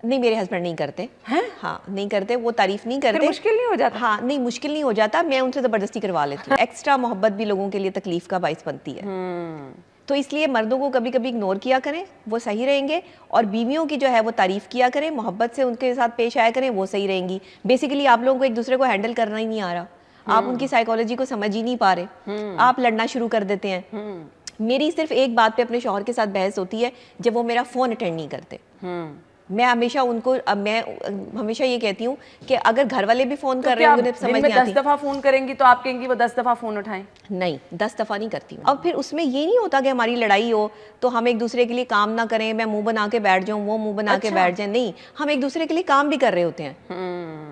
نہیں میرے ہسبینڈ نہیں کرتے ہیں؟ ہاں نہیں کرتے, وہ تعریف نہیں کرتے. پھر مشکل نہیں ہو جاتا؟ ہاں نہیں مشکل نہیں ہو جاتا, میں ان سے زبردستی کروا لیتی ہوں. ایکسٹرا محبت بھی لوگوں کے لیے تکلیف کا باعث بنتی ہے. تو اس لیے مردوں کو کبھی کبھی اگنور کیا کریں, وہ صحیح رہیں گے, اور بیویوں کی جو ہے وہ تعریف کیا کریں, محبت سے ان کے ساتھ پیش آیا کریں, وہ صحیح رہیں گی. بیسیکلی آپ لوگوں کو ایک دوسرے کو ہینڈل کرنا ہی نہیں آ رہا, آپ ان کی سائیکالوجی کو سمجھ ہی نہیں پا رہے, آپ لڑنا شروع کر دیتے ہیں. میری صرف ایک بات پہ اپنے شوہر کے ساتھ بحث ہوتی ہے, جب وہ میرا فون اٹینڈ نہیں کرتے. میں ہمیشہ ان کو میں ہمیشہ یہ کہتی ہوں کہ اگر گھر والے بھی فون کر رہے ہوں گے سمجھ نہیں آتی. 10 دفعہ فون کریں گی تو آپ کہیں گی وہ 10 دفعہ فون اٹھائیں؟ نہیں 10 دفعہ نہیں کرتی ہوں. اور پھر اس میں یہ نہیں ہوتا کہ ہماری لڑائی ہو تو ہم ایک دوسرے کے لیے کام نہ کریں, میں منہ بنا کے بیٹھ جاؤں, وہ منہ بنا کے بیٹھ جائیں. نہیں, ہم ایک دوسرے کے لیے کام بھی کر رہے ہوتے ہیں.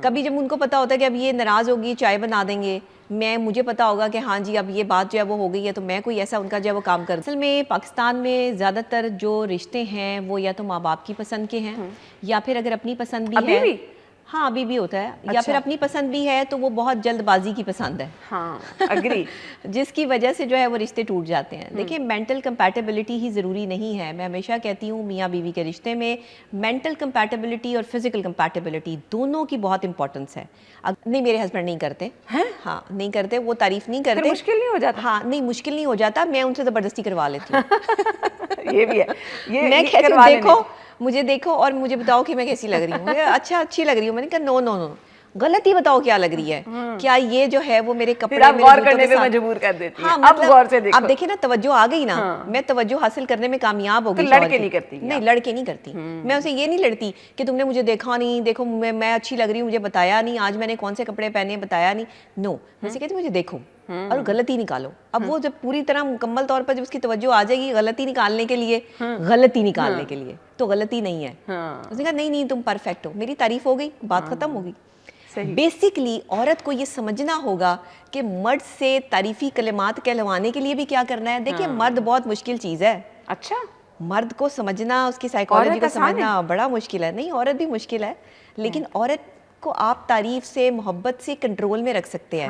کبھی جب ان کو پتا ہوتا ہے کہ اب یہ ناراض ہوگی, چائے بنا دیں گے, مجھے پتا ہوگا کہ ہاں جی اب یہ بات جو ہے وہ ہو گئی ہے, تو میں کوئی ایسا ان کا جو ہے وہ کام کر. اصل میں پاکستان میں زیادہ تر جو رشتے ہیں وہ یا تو ماں باپ کی پسند کے ہیں, یا پھر اگر اپنی پسند بھی ہے, ہاں ابھی بھی ہوتا ہے, یا پھر اپنی پسند بھی ہے تو وہ بہت جلد بازی کی پسند ہے. ہاں اگری. جس کی وجہ سے جو ہے وہ رشتے ٹوٹ جاتے ہیں. دیکھیں مینٹل کمپیٹیبلٹی ہی ضروری نہیں ہے. میں ہمیشہ کہتی ہوں میاں بیوی کے رشتے میں مینٹل کمپیٹیبلٹی اور فزیکل کمپیٹیبلٹی دونوں کی بہت امپورٹنس ہے. نہیں میرے ہسبینڈ نہیں کرتے ہاں نہیں کرتے, وہ تعریف نہیں کرتے. پھر مشکل نہیں ہو جاتا؟ ہاں نہیں مشکل نہیں ہو جاتا, میں ان سے زبردستی کروا لیتی ہوں. یہ بھی ہے, میں کہتی ہوں دیکھو مجھے دیکھو اور مجھے بتاؤ کہ میں کیسی لگ رہی ہوں. اچھا اچھی لگ رہی ہوں. میں نے کہا نو نو نو, غلط ہی بتاؤ کیا لگ رہی ہے, کیا یہ جو ہے وہ میرے کپڑے غور کرنے پہ مجبور کر دیتی ہیں. اب غور سے دیکھو, اب دیکھیں نا توجہ آ گئی نا, میں توجہ حاصل کرنے میں کامیاب ہو گئی. لڑ کے نہیں کرتی؟ نہیں لڑ کے نہیں کرتی. میں اسے یہ نہیں لڑتی کہ تم نے مجھے دیکھا نہیں, دیکھو میں اچھی لگ رہی ہوں, مجھے بتایا نہیں, آج میں نے کون سے کپڑے پہنے بتایا نہیں. نو, میں سے کہتی مجھے دیکھو اور غلطی نکالو. اب وہ جب پوری طرح مکمل طور پر جب اس کی توجہ آ جائے گی غلطی نکالنے کے لیے, غلطی نکالنے کے لیے, تو غلطی نہیں ہے. اس نے کہا نہیں نہیں تم پرفیکٹ ہو, میری تعریف ہو گئی, بات ختم ہوگی. بیسکلی عورت کو یہ سمجھنا ہوگا کہ مرد سے تعریفی کلمات کہلوانے کے لیے بھی کیا کرنا ہے. دیکھیے مرد بہت مشکل چیز ہے. اچھا, مرد کو سمجھنا, اس کی سائیکالوجی کو سمجھنا بڑا مشکل ہے. نہیں عورت بھی مشکل ہے, لیکن عورت کو آپ تعریف سے محبت سے کنٹرول میں رکھ سکتے ہیں.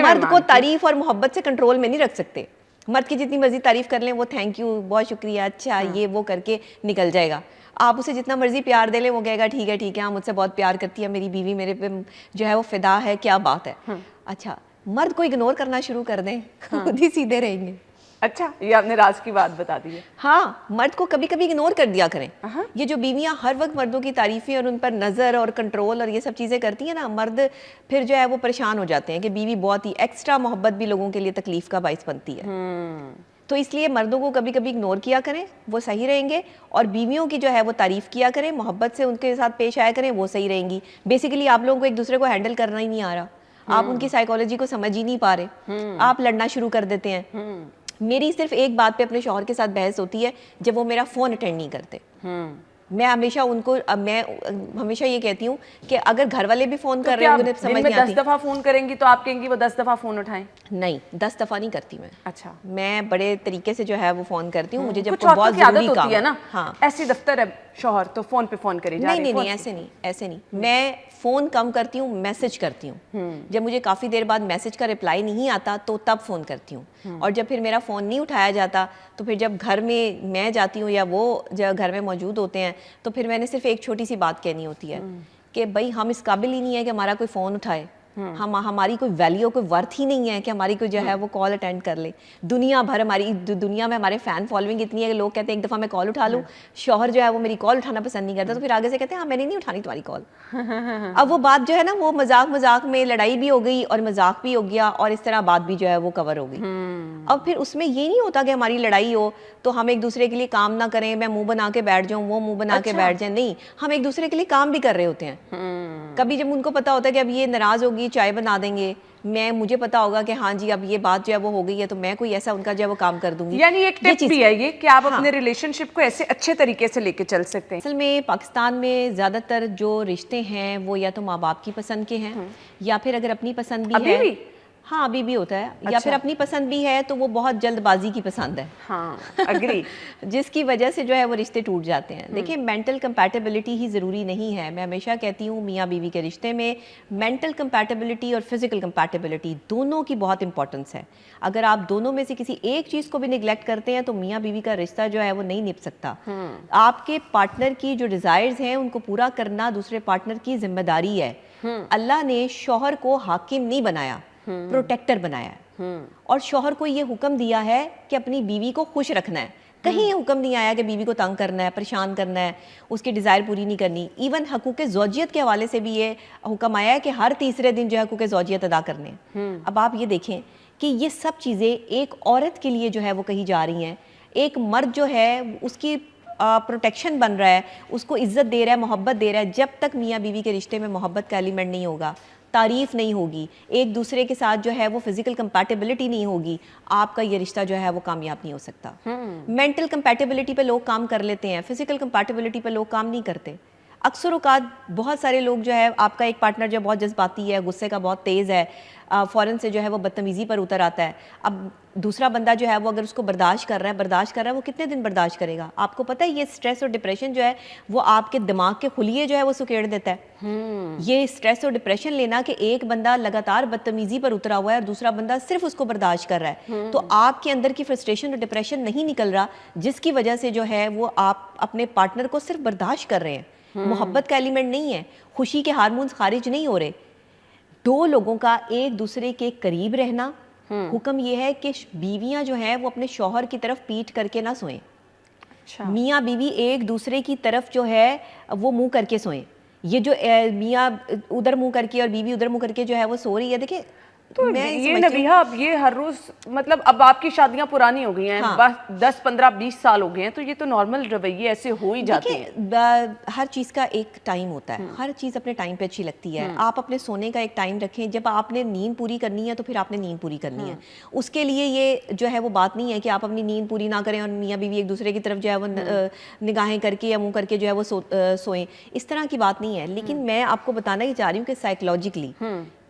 مرد کو تعریف اور محبت سے کنٹرول میں نہیں رکھ سکتے. مرد کی جتنی مرضی تعریف کر لیں, وہ تھینک یو, بہت شکریہ, اچھا یہ وہ کر کے نکل جائے گا. آپ اسے جتنا مرضی پیار دے لیں وہ کہے گا ٹھیک ہے ٹھیک ہے, ہاں مجھ سے بہت پیار کرتی ہے میری بیوی, میرے پہ جو ہے وہ فدا ہے, کیا بات ہے. اچھا مرد کو اگنور کرنا شروع کر دیں, خود ہی سیدھے رہیں گے. اچھا, یہ آپ نے راز کی بات بتا دی ہے. ہاں مرد کو کبھی کبھی اگنور کر دیا کریں. یہ جو بیویاں ہر وقت مردوں کی تعریفیں اور ان پر نظر اور کنٹرول اور یہ سب چیزیں کرتی ہیں نا, مرد پھر جو ہے وہ پریشان ہو جاتے ہیں کہ بیوی بہت ہی ایکسٹرا محبت بھی لوگوں کے لیے تکلیف کا باعث بنتی ہے. تو اس لیے مردوں کو کبھی کبھی اگنور کیا کریں, وہ صحیح رہیں گے, اور بیویوں کی جو ہے وہ تعریف کیا کریں, محبت سے ان کے ساتھ پیش آیا کریں, وہ صحیح رہیں گی. بیسیکلی آپ لوگوں کو ایک دوسرے کو ہینڈل کرنا ہی نہیں آ رہا, آپ ان کی سائیکالوجی کو سمجھ ہی نہیں پا رہے, آپ لڑنا شروع کر دیتے ہیں. میری صرف ایک بات پہ اپنے شوہر کے ساتھ بحث ہوتی ہے, جب وہ میرا فون اٹینڈ نہیں کرتے. میں ہمیشہ ان کو میں ہمیشہ یہ کہتی ہوں کہ اگر گھر والے بھی فون کر رہے ہوں گے سمجھ نہیں آتی. 10 دفعہ فون کریں گی تو آپ کہیں گی وہ 10 دفعہ فون اٹھائیں؟ نہیں 10 دفعہ نہیں کرتی میں. اچھا, میں بڑے طریقے سے جو ہے وہ فون کرتی ہوں. مجھے جب کچھ بہت ضروری کام ہے نا, ہاں ایسی دفتر ہے شوہر تو فون پہ فون کری جا رہی. نہیں ایسے نہیں, ایسے نہیں. میں فون کم کرتی ہوں, میسج کرتی ہوں. جب مجھے کافی دیر بعد میسج کا رپلائی نہیں آتا تو تب فون کرتی ہوں. اور جب پھر میرا فون نہیں اٹھایا جاتا تو پھر جب گھر میں جاتی ہوں یا وہ جب گھر میں موجود ہوتے ہیں تو پھر میں نے صرف ایک چھوٹی سی بات کہنی ہوتی ہے کہ بھائی ہم اس قابل ہی نہیں ہے کہ ہمارا کوئی فون اٹھائے, ہماری کوئی ویلیو, کوئی ورتھ ہی نہیں ہے کہ ہماری کوئی جو ہے وہ کال اٹینڈ کر لے. دنیا بھر ہماری دنیا میں ہمارے فین فالوئنگ اتنی ہے کہ لوگ کہتے ہیں ایک دفعہ میں کال اٹھا لوں, شوہر جو ہے وہ میری کال اٹھانا پسند نہیں کرتا, تو پھر آگے سے کہتے ہیں ہاں میں نے نہیں اٹھانی تمہاری کال. اب وہ بات جو ہے نا وہ مذاق میں لڑائی بھی ہو گئی اور مذاق بھی ہو گیا, اور اس طرح بات بھی جو ہے وہ کور ہو گئی. اب پھر اس میں یہ نہیں ہوتا کہ ہماری لڑائی ہو تو ہم ایک دوسرے کے لیے کام نہ کریں, میں منہ بنا کے بیٹھ جاؤں, وہ منہ بنا کے بیٹھ جائیں. نہیں, ہم ایک دوسرے کے لیے کام بھی کر رہے ہوتے ہیں. کبھی جب ان کو پتا ہوتا ہے کہ اب یہ ناراض ہوگی, چائے بنا دیں گے, مجھے پتا ہوگا کہ ہاں جی اب یہ بات جو ہے وہ ہو گئی ہے, تو میں کوئی ایسا ان کا جو ہے وہ کام کر دوں گی. یعنی ایک ٹپ بھی ہے یہ کہ آپ اپنے ریلیشن شپ کو ایسے اچھے طریقے سے لے کے چل سکتے ہیں. اصل میں پاکستان میں زیادہ تر جو رشتے ہیں وہ یا تو ماں باپ کی پسند کے ہیں, یا پھر اگر اپنی پسند بھی ہے, ہاں ابھی بھی ہوتا ہے, یا پھر اپنی پسند بھی ہے تو وہ بہت جلد بازی کی پسند ہے, ہاں اگری, جس کی وجہ سے جو ہے وہ رشتے ٹوٹ جاتے ہیں. دیکھیں مینٹل کمپیٹیبلٹی ہی ضروری نہیں ہے. میں ہمیشہ کہتی ہوں میاں بیوی کے رشتے میں مینٹل کمپیٹیبلٹی اور فزیکل کمپیٹیبلٹی دونوں کی بہت امپورٹنس ہے. اگر آپ دونوں میں سے کسی ایک چیز کو بھی نگلیکٹ کرتے ہیں تو میاں بیوی کا رشتہ جو ہے وہ نہیں نبھ سکتا. آپ کے پارٹنر کی جو ڈیزائرز ہیں ان کو پورا کرنا دوسرے پارٹنر کی ذمہ داری ہے. اللہ نے شوہر کو حاکم نہیں بنایا, پروٹیکٹر بنایا ہے, اور شوہر کو یہ حکم دیا ہے کہ اپنی بیوی کو خوش رکھنا ہے. کہیں یہ حکم نہیں آیا کہ بیوی کو تنگ کرنا ہے, پریشان کرنا ہے, اس کی ڈیزائر پوری نہیں کرنی. ایون حقوق زوجیت کے حوالے سے بھی یہ حکم آیا ہے کہ ہر تیسرے دن جو ہے حقوق زوجیت ادا کرنے ہیں. اب آپ یہ دیکھیں کہ یہ سب چیزیں ایک عورت کے لیے جو ہے وہ کہی جا رہی ہیں. ایک مرد جو ہے اس کی پروٹیکشن بن رہا ہے, اس کو عزت دے رہا ہے, محبت دے رہا ہے. جب تک میاں بیوی کے رشتے میں محبت کا ایلیمنٹ نہیں ہوگا, تعریف نہیں ہوگی, ایک دوسرے کے ساتھ جو ہے وہ فزیکل کمپیٹیبلٹی نہیں ہوگی, آپ کا یہ رشتہ جو ہے وہ کامیاب نہیں ہو سکتا. مینٹل کمپیٹیبلٹی پہ لوگ کام کر لیتے ہیں, فزیکل کمپیٹیبلٹی پہ لوگ کام نہیں کرتے. اکثر اوقات بہت سارے لوگ جو ہے, آپ کا ایک پارٹنر جو بہت جذباتی ہے, غصے کا بہت تیز ہے, فوراً سے جو ہے وہ بدتمیزی پر اتر آتا ہے. اب دوسرا بندہ جو ہے وہ اگر اس کو برداشت کر رہا ہے وہ کتنے دن برداشت کرے گا؟ آپ کو پتہ ہے یہ سٹریس اور ڈپریشن جو ہے وہ آپ کے دماغ کے خلیے جو ہے وہ سکیڑ دیتا ہے. یہ سٹریس اور ڈپریشن لینا کہ ایک بندہ لگاتار بدتمیزی پر اترا ہوا ہے اور دوسرا بندہ صرف اس کو برداشت کر رہا ہے, تو آپ کے اندر کی فرسٹریشن اور ڈپریشن نہیں نکل رہا, جس کی وجہ سے جو ہے وہ آپ اپنے پارٹنر کو صرف برداشت کر رہے ہیں. محبت کا ایلیمنٹ نہیں ہے, خوشی کے ہارمونز خارج نہیں ہو رہے. دو لوگوں کا ایک دوسرے کے قریب رہنا. حکم یہ ہے کہ بیویاں جو ہیں وہ اپنے شوہر کی طرف پیٹھ کر کے نہ سوئیں. میاں بیوی ایک دوسرے کی طرف جو ہے وہ منہ کر کے سوئیں. یہ جو میاں ادھر منہ کر کے اور بیوی ادھر منہ کر کے جو ہے وہ سو رہی ہے, دیکھیں تو یہ نبیہہ اب یہ ہر روز, مطلب اب آپ کی شادیاں پرانی ہو گئی ہیں, 10 15 20 سال ہو گئے ہیں, تو یہ تو نارمل رویے ایسے ہو ہی جاتے ہیں. ہر چیز کا ایک ٹائم ہوتا ہے, ہر چیز اپنے ٹائم پہ اچھی لگتی ہے. آپ اپنے سونے کا ایک ٹائم رکھیں, جب آپ نے نیند پوری کرنی ہے تو پھر آپ نے نیند پوری کرنی ہے. اس کے لیے یہ جو ہے وہ بات نہیں ہے کہ آپ اپنی نیند پوری نہ کریں اور میاں بیوی ایک دوسرے کی طرف جو ہے وہ نگاہیں کر کے یا منہ کر کے جو ہے وہ سوئیں. اس طرح کی بات نہیں ہے. لیکن میں آپ کو بتانا ہی چاہ رہی ہوں کہ سائیکولوجیکلی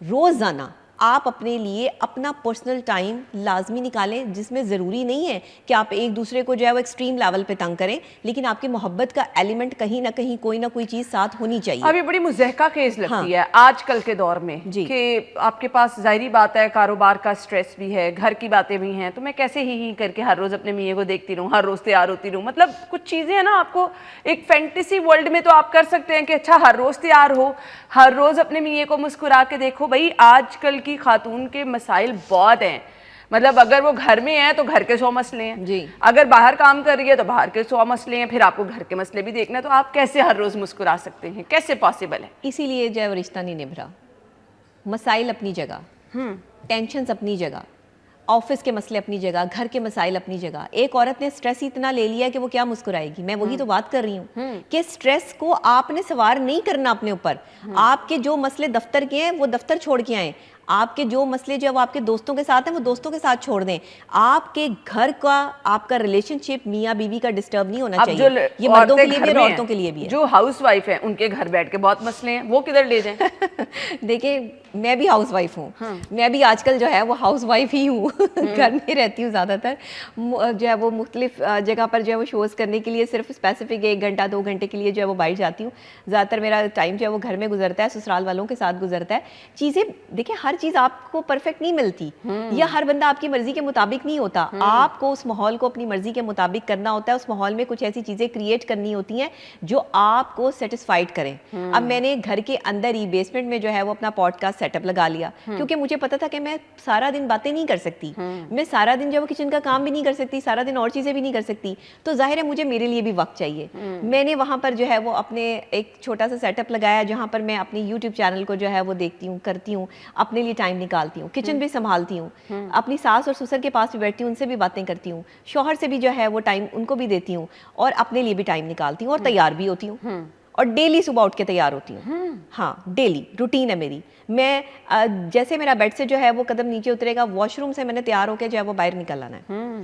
روزانہ آپ اپنے لیے اپنا پرسنل ٹائم لازمی نکالیں, جس میں ضروری نہیں ہے کہ آپ ایک دوسرے کو جو ہے وہ ایکسٹریم لیول پہ تنگ کریں, لیکن آپ کی محبت کا ایلیمنٹ کہیں نہ کہیں کوئی نہ کوئی چیز ساتھ ہونی چاہیے. ابھی بڑی مضحکہ خیز لگتی ہے آج کل کے دور میں کہ آپ کے پاس ظاہری بات ہے کاروبار کا سٹریس بھی ہے, گھر کی باتیں بھی ہیں, تو میں کیسے ہی کر کے ہر روز اپنے میاں کو دیکھتی رہوں, ہر روز تیار ہوتی رہوں. مطلب کچھ چیزیں ہیں نا, آپ کو ایک فینٹیسی ورلڈ میں تو آپ کر سکتے ہیں کہ اچھا ہر روز تیار ہو, ہر روز اپنے میاں کو مسکرا کے دیکھو. بھائی آج کل کی خاتون کے مسائل بہت ہیں. مطلب اگر وہ گھر میں ہیں تو گھر کے 100 مسئلے ہیں, اگر باہر کام کر رہی ہے تو باہر کے 100 مسئلے ہیں, پھر آپ کو گھر کے مسئلے بھی دیکھنا ہے. تو آپ کیسے ہر روز مسکرا سکتے ہیں؟ کیسے پاسبل ہے؟ اسی لیے جو ہے وہ رشتہ نہیں نبھ رہا. مسائل اپنی جگہ, ٹینشنز اپنی جگہ, آفس کے مسئلے اپنی جگہ, گھر کے مسائل اپنی جگہ. ایک عورت نے سٹریس اتنا لے لیا کہ وہ کیا مسکرائے گی. میں وہی تو بات کر رہی ہوں کہ سٹریس کو آپ نے سوار نہیں کرنا اپنے اوپر. آپ کے جو مسئلے دفتر کے ہیں وہ دفتر چھوڑ کے آئیں, آپ کے جو مسئلے جو آپ کے دوستوں کے ساتھ ہیں وہ دوستوں کے ساتھ چھوڑ دیں. آپ کے گھر کا, آپ کا ریلیشن شپ میاں بیوی کا ڈسٹرب نہیں ہونا چاہیے. یہ مردوں کے لیے بھی اور عورتوں کے لیے بھی ہے. جو ہاؤس وائف ہیں ان کے گھر بیٹھ کے بہت مسئلے ہیں, وہ کدھر لے جائیں؟ دیکھیں میں بھی ہاؤس وائف ہوں, میں بھی آج کل جو ہے وہ ہاؤس وائف ہی ہوں. گھر میں رہتی ہوں زیادہ تر, جو ہے وہ مختلف جگہ پر جو ہے وہ شوز کرنے کے لیے صرف اسپیسیفک 1 گھنٹہ 2 گھنٹے کے لیے جو ہے وہ باہر جاتی ہوں. زیادہ تر میرا ٹائم جو ہے وہ گھر میں گزرتا ہے, سسرال والوں کے ساتھ گزرتا ہے. چیزیں دیکھیں ہر چیز آپ کو پرفیکٹ نہیں ملتی, یا ہر بندہ آپ کی مرضی کے مطابق نہیں ہوتا. آپ کو اس ماحول کو اپنی مرضی کے مطابق کرنا ہوتا ہے. اس ماحول میں کچھ ایسی چیزیں کریٹ کرنی ہوتی ہیں جو آپ کو سیٹسفائیڈ کریں. اب میں نے گھر کے اندر ہی بیسمنٹ میں جو ہے وہ اپنا پوڈ کاسٹ سیٹ اپ لگا لیا, کیونکہ مجھے پتا تھا کہ میں سارا دن باتیں نہیں کر سکتی, میں سارا دن جو ہے کچن کا کام بھی نہیں کر سکتی, سارا دن اور چیزیں بھی نہیں کر سکتی. تو ظاہر ہے مجھے میرے لیے بھی وقت چاہیے. میں نے وہاں پر جو ہے وہ اپنے ایک چھوٹا سا سیٹ اپ لگایا جہاں پر میں اپنی یوٹیوب چینل کو جو ہے وہ دیکھتی ہوں, کرتی ہوں, اپنے لیے ٹائم نکالتی ہوں, کچن بھی سنبھالتی ہوں, اپنی ساس اور سسر کے پاس بھی بیٹھتی ہوں, ان سے بھی باتیں کرتی ہوں, شوہر سے بھی جو ہے وہ ٹائم ان کو بھی دیتی ہوں, اور اپنے لیے بھی ٹائم نکالتی ہوں, اور تیار بھی ہوتی ہوں, اور ڈیلی صبح اٹھ کے تیار ہوتی ہوں. ہاں ڈیلی روٹین ہے میری. میں جیسے میرا بیڈ سے جو ہے وہ قدم نیچے اترے گا, واش روم سے میں نے تیار ہو کے جو ہے وہ باہر نکل آنا ہے.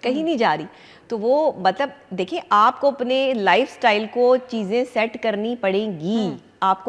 کہیں نہیں جا رہی. تو وہ مطلب دیکھیے آپ کو اپنے لائف سٹائل کو چیزیں سیٹ کرنی پڑیں گی, آپ